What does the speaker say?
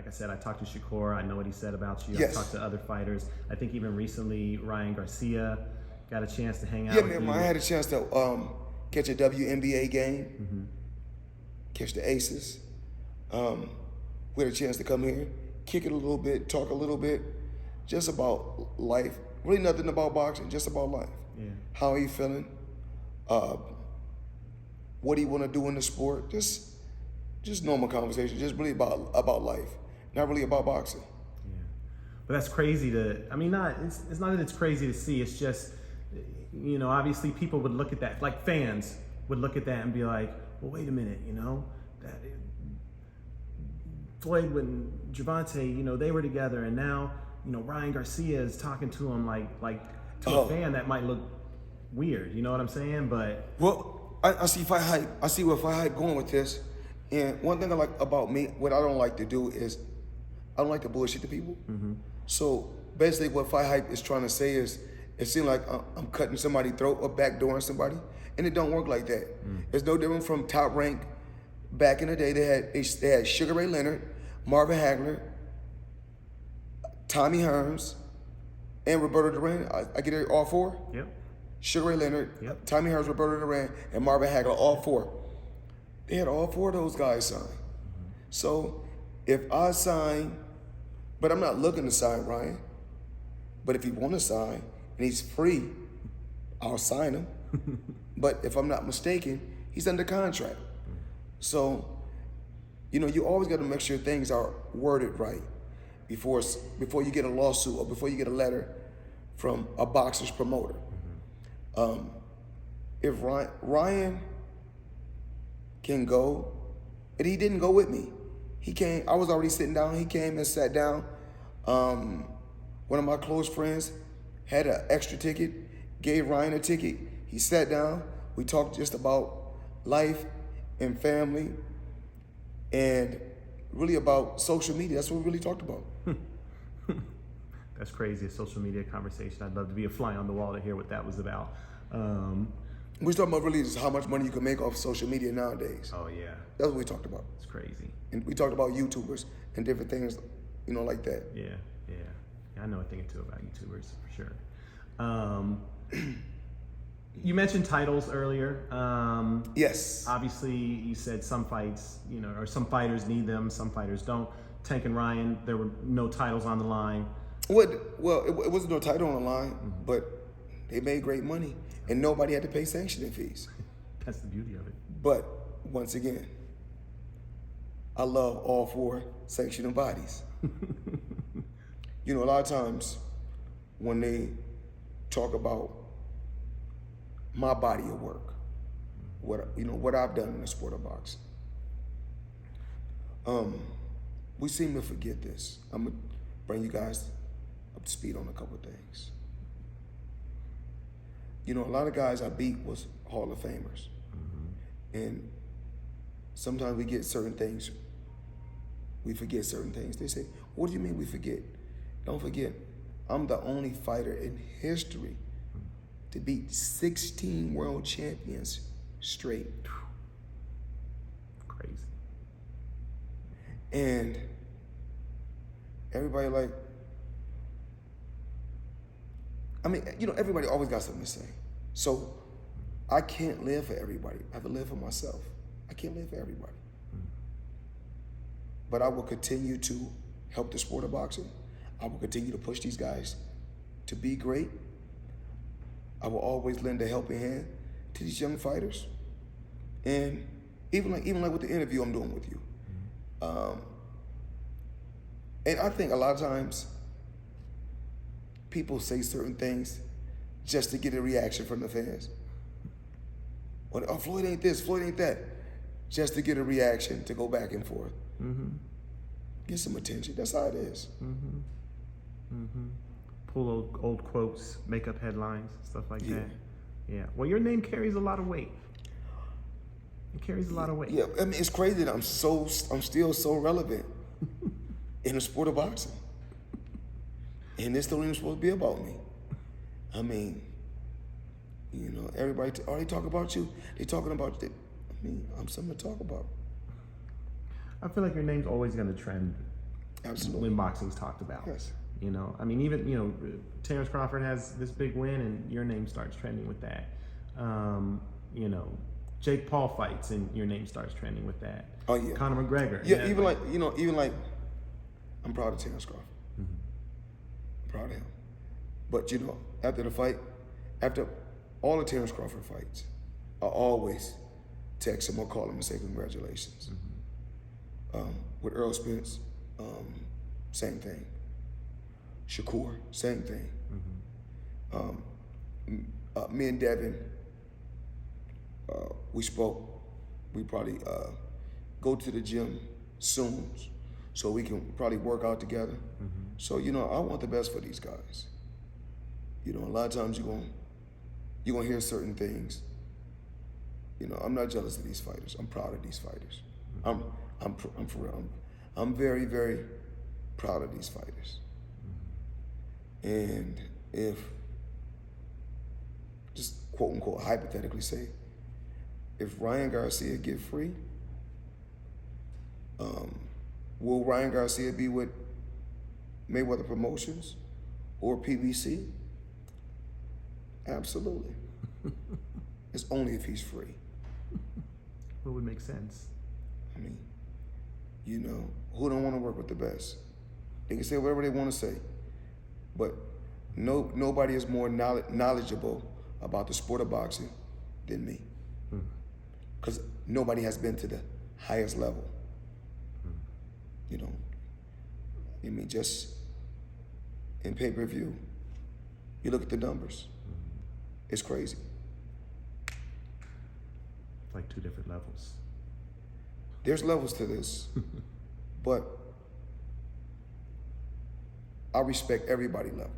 like I said, I talked to Shakur. I know what he said about you. Yes. I talked to other fighters. I think even recently, Ryan Garcia got a chance to hang out Yeah, with man, you. I had a chance to catch a WNBA game, catch the Aces. We had a chance to come here, kick it a little bit, talk a little bit, just about life. Really nothing about boxing, just about life. Yeah. How are you feeling? What do you want to do in the sport? Just normal conversation, just really about life, not really about boxing. Yeah. But that's crazy to, I mean, it's not that it's crazy to see, it's just, you know, obviously people would look at that, like fans would look at that and be like, well, wait a minute, you know, that Floyd and Gervonta, you know, they were together, and now, you know, Ryan Garcia is talking to him like to a fan that might look weird, you know what I'm saying? But well, I see FIghtHype. I see where FIghtHype going with this. And one thing I like about me, what I don't like to do is, I don't like to bullshit the people. So basically what FIGhtHype is trying to say is, it seems like I'm cutting somebody's throat or backdooring somebody, and it don't work like that. It's no different from Top Rank. Back in the day, they had Sugar Ray Leonard, Marvin Hagler, Tommy Hearns, and Roberto Duran. I get it, all four? Yep. Sugar Ray Leonard, Yep. Tommy Hearns, Roberto Duran, and Marvin Hagler, all four. They had all four of those guys sign. So if I sign, but I'm not looking to sign Ryan, but if he want to sign and he's free, I'll sign him. But if I'm not mistaken, he's under contract. So, you know, you always got to make sure things are worded right before you get a lawsuit or before you get a letter from a boxer's promoter. If Ryan can go, and he didn't go with me. He came, I was already sitting down, he came and sat down. One of my close friends had an extra ticket, gave Ryan a ticket. He sat down, we talked just about life and family and really about social media. That's what we really talked about. That's crazy, a social media conversation. I'd love to be a fly on the wall to hear what that was about. We was talking about really just how much money you can make off social media nowadays. Oh yeah. That's what we talked about. It's crazy. And we talked about YouTubers and different things, you know, like that. Yeah. I know a thing or two about YouTubers for sure. You mentioned titles earlier. Yes. Obviously, you said some fights, you know, or some fighters need them, some fighters don't. Tank and Ryan, there were no titles on the line. Well, it wasn't no title on the line, but they made great money, and nobody had to pay sanctioning fees. That's the beauty of it. But once again, I love all four sanctioning bodies. You know, a lot of times when they talk about my body of work, what I've done in the sport of boxing, we seem to forget this. I'm gonna bring you guys up to speed on a couple of things. You know, a lot of guys I beat was Hall of Famers. And sometimes we get certain things, we forget certain things. They say, what do you mean we forget? Don't forget, I'm the only fighter in history to beat 16 world champions straight. Crazy. And everybody like, I mean, you know, everybody always got something to say. So I can't live for everybody. I have to live for myself. I can't live for everybody. But I will continue to help the sport of boxing. I will continue to push these guys to be great. I will always lend a helping hand to these young fighters. And even like with the interview I'm doing with you. And I think a lot of times people say certain things just to get a reaction from the fans. Or, oh, Floyd ain't this, Floyd ain't that. Just to get a reaction, to go back and forth. Get some attention. That's how it is. Pull old quotes, make up headlines, stuff like that. Yeah. Well, your name carries a lot of weight. It carries a lot of weight. Yeah, I mean, it's crazy that I'm still so relevant in the sport of boxing. And this don't even supposed to be about me. I mean, you know, everybody, they talk about you. They talking about it. I mean, I'm something to talk about. I feel like your name's always going to trend. Absolutely. when boxing's talked about. Yes. You know, I mean, even, you know, Terrence Crawford has this big win and your name starts trending with that. You know, Jake Paul fights and your name starts trending with that. Oh yeah. Conor McGregor. Yeah, even like I'm proud of Terrence Crawford. Mm-hmm. Proud of him. But you know, after the fight, after all the Terrence Crawford fights, I always text him or call him and say congratulations. Mm-hmm. With Earl Spence, same thing. Shakur, same thing. Mm-hmm. Me and Devin, we spoke. We probably go to the gym soon so we can probably work out together. Mm-hmm. So, you know, I want the best for these guys. You know, a lot of times you're gonna hear certain things. You know, I'm not jealous of these fighters. I'm proud of these fighters. I'm for real. I'm very, very proud of these fighters. And if, just quote unquote, hypothetically say, if Ryan Garcia get free, will Ryan Garcia be with Mayweather Promotions or PBC? Absolutely. It's only if he's free. What would make sense? I mean, you know, who don't want to work with the best? They can say whatever they want to say, but nobody is more knowledgeable about the sport of boxing than me. Because nobody has been to the highest level. You know, I mean, just in pay-per-view, you look at the numbers. It's crazy. Like two different levels. There's levels to this, but I respect everybody's level.